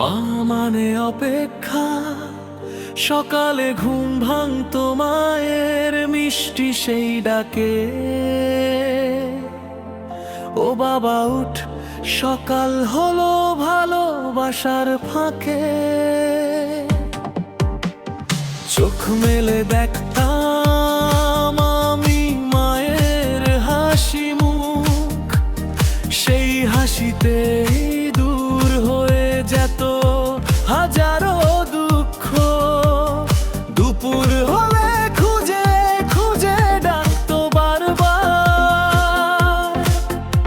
মা মানে অপেক্ষা, সকালে ঘুম ভাঙতো মায়ের মিষ্টি সেই ডাকে। ও বাবা উঠ, সকাল হলো, ভালোবাসার ফাঁকে। চোখ মেলে দেখতাম আমি মায়ের হাসি মুখ, সেই হাসিতেই দূর হয়ে যেত হাজারো দুঃখ। দুপুর হলে খুঁজে খুঁজে ডাকতো বারবার,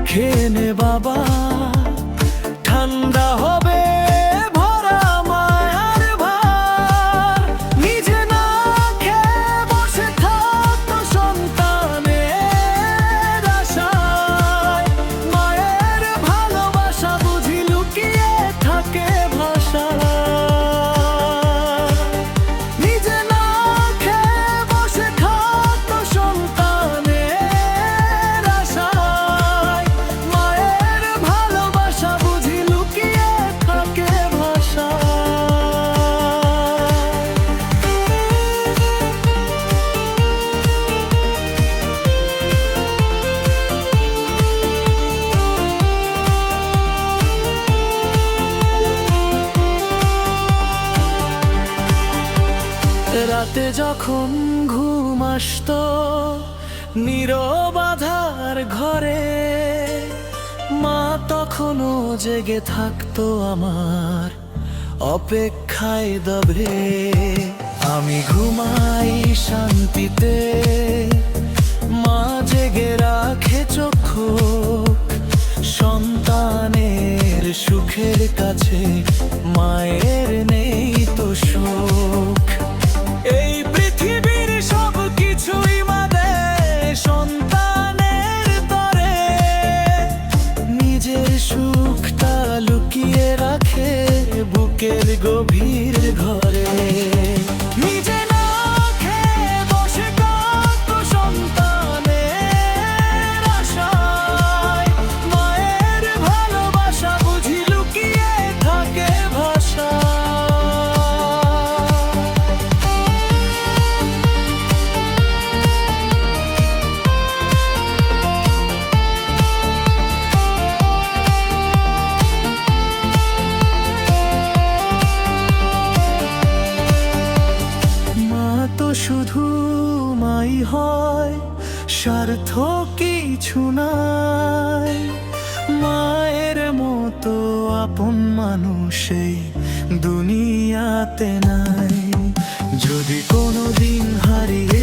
খেয়ে নে বাবা, ঠান্ডা হবে ভরা মায়ার ভার। নিজে না খেয়ে বসে থাকতো সন্তানের আশায়, মায়ের ভালোবাসা বুঝি লুকিয়ে থাকে ভাষায়। নিজে না খেয়ে বসে থাকতো সন্তানের আশায়, মায়ের ভালোবাসা বুঝি লুকিয়ে থাকে ভাষায়। রাতে যখন ঘুম আসতো নীরব আঁধার ঘরে, মা তখনও জেগে থাকতো আমার অপেক্ষায় দবে। আমি ঘুমাই শান্তিতে, মা জেগে রাখে চক্ষু, সন্তানের সুখের কাছে মায়ের নেই তো সুখ। এই পৃথিবীর সব কিছুই মা দেয় সন্তানের তরে, নিজের সুখটা লুকিয়ে রাখে বুকের গভীর ঘরে। নিজে না খেয়ে বসে কাঁদতো সন্তানের আশায়, মায়ের ভালোবাসা বুঝি লুকিয়ে থাকে ভাষায়। মা তো শুধু মাই হয়, স্বার্থ কিছু নাই। মায়ের মতো আপন মানুষ এই দুনিয়াতে নাই। যদি কোনোদিন হারিয়ে